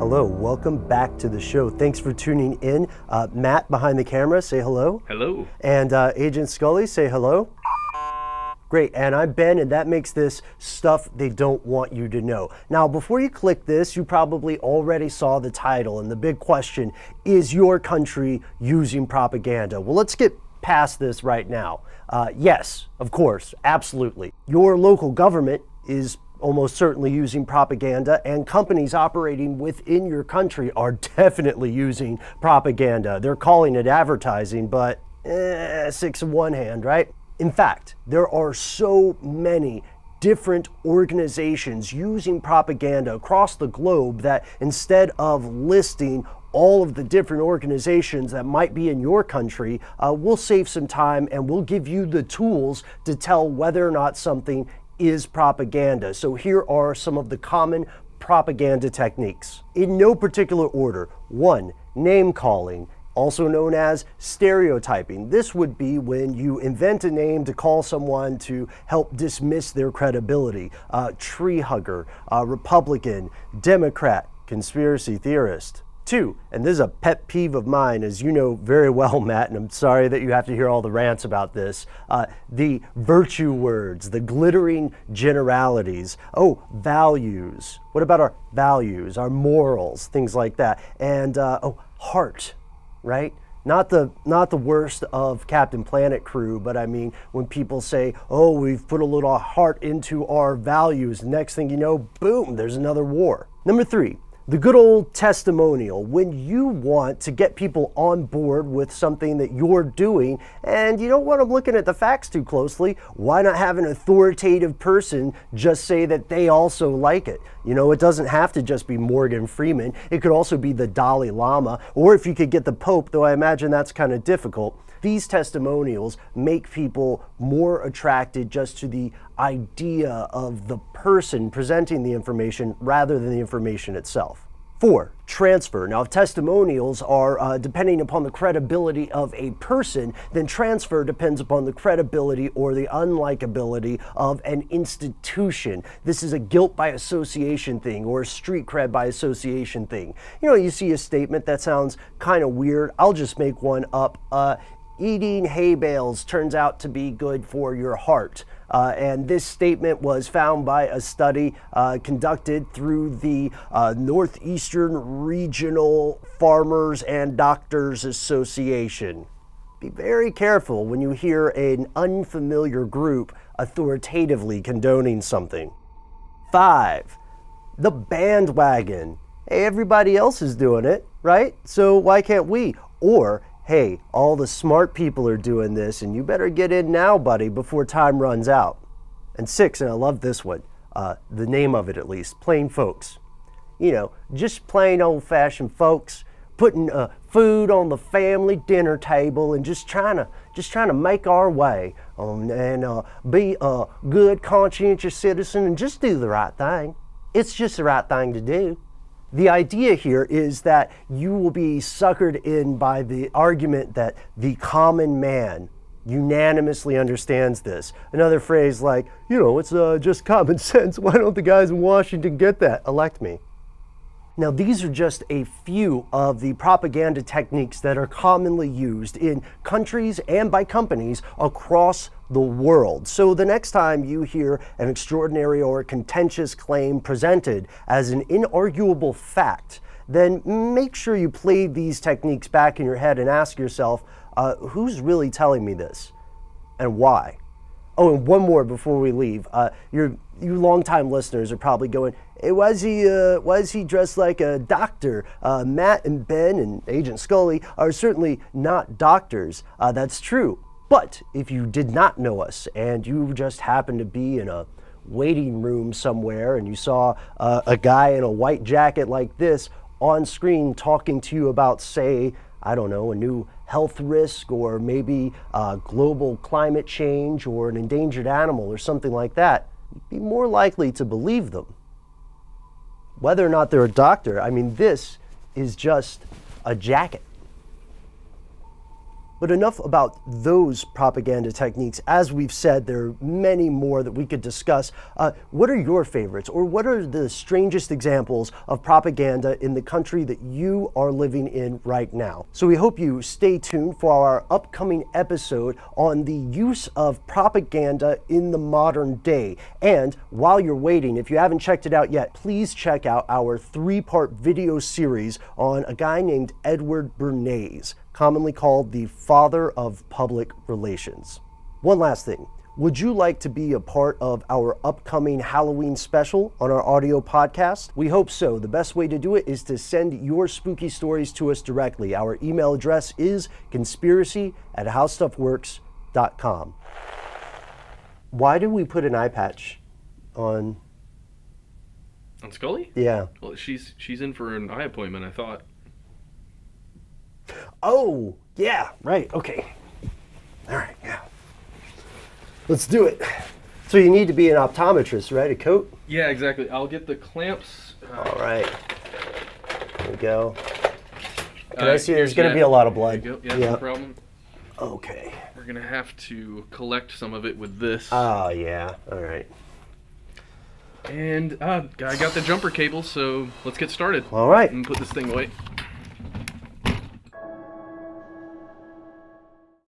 Hello, welcome back to the show. Thanks for tuning in. Matt behind the camera, say hello. Hello. And Agent Scully, say hello. Great, and I'm Ben, and that makes this stuff they don't want you to know. Now, before you click this, you probably already saw the title, and the big question, is your country using propaganda? Well, let's get past this right now. Yes, of course, absolutely. Your local government is almost certainly using propaganda, and companies operating within your country are definitely using propaganda. They're calling it advertising, but six in one hand, right? In fact, there are so many different organizations using propaganda across the globe that instead of listing all of the different organizations that might be in your country, we'll save some time and we'll give you the tools to tell whether or not something is propaganda. So here are some of the common propaganda techniques. In no particular order. 1, name calling, also known as stereotyping. This would be when you invent a name to call someone to help dismiss their credibility. Tree hugger, Republican, Democrat, conspiracy theorist. 2, and this is a pet peeve of mine, as you know very well, Matt, and I'm sorry that you have to hear all the rants about this, the virtue words, the glittering generalities. Oh, values. What about our values, our morals, things like that? And oh, heart, right? Not the worst of Captain Planet crew, but I mean, when people say, oh, we've put a little heart into our values, next thing you know, boom, there's another war. Number 3. The good old testimonial, when you want to get people on board with something that you're doing and you don't want them looking at the facts too closely, why not have an authoritative person just say that they also like it? You know, it doesn't have to just be Morgan Freeman. It could also be the Dalai Lama, or if you could get the Pope, though I imagine that's kind of difficult. These testimonials make people more attracted just to the idea of the person presenting the information rather than the information itself. 4, transfer. Now, if testimonials are depending upon the credibility of a person, then transfer depends upon the credibility or the unlikability of an institution. This is a guilt by association thing or a street cred by association thing. You know, you see a statement that sounds kind of weird. I'll just make one up. Eating hay bales turns out to be good for your heart. And this statement was found by a study conducted through the Northeastern Regional Farmers and Doctors Association. Be very careful when you hear an unfamiliar group authoritatively condoning something. 5, the bandwagon. Hey, everybody else is doing it, right? So why can't we? Or, hey, all the smart people are doing this and you better get in now, buddy, before time runs out. And 6, and I love this one, the name of it at least, plain folks. You know, just plain old-fashioned folks putting food on the family dinner table and just trying to make our way and be a good, conscientious citizen and just do the right thing. It's just the right thing to do. The idea here is that you will be suckered in by the argument that the common man unanimously understands this. Another phrase like, you know, it's just common sense. Why don't the guys in Washington get that? Elect me. Now, these are just a few of the propaganda techniques that are commonly used in countries and by companies across the world. So the next time you hear an extraordinary or contentious claim presented as an inarguable fact, then make sure you play these techniques back in your head and ask yourself, who's really telling me this and why? Oh, and one more before we leave. You longtime listeners are probably going, hey, why is he dressed like a doctor? Matt and Ben and Agent Scully are certainly not doctors. That's true. But if you did not know us and you just happened to be in a waiting room somewhere and you saw a guy in a white jacket like this on screen talking to you about, say, I don't know, a new health risk or maybe global climate change or an endangered animal or something like that, you'd be more likely to believe them. Whether or not they're a doctor, I mean, this is just a jacket. But enough about those propaganda techniques. As we've said, there are many more that we could discuss. What are your favorites, or what are the strangest examples of propaganda in the country that you are living in right now? So we hope you stay tuned for our upcoming episode on the use of propaganda in the modern day. And while you're waiting, if you haven't checked it out yet, please check out our 3-part video series on a guy named Edward Bernays, commonly called the father of public relations. One last thing. Would you like to be a part of our upcoming Halloween special on our audio podcast? We hope so. The best way to do it is to send your spooky stories to us directly. Our email address is conspiracy@howstuffworks.com. Why did we put an eye patch on Scully? Yeah. Well, she's in for an eye appointment, I thought. Oh, yeah, right, okay. All right, yeah. Let's do it. So you need to be an optometrist, right? A coat? Yeah, exactly. I'll get the clamps. All right. There we go. Can I see? There's going to be a lot of blood. There you go. Yeah, no problem. Okay. We're going to have to collect some of it with this. Oh, yeah. All right. And I got the jumper cable, so let's get started. All right. And put this thing away.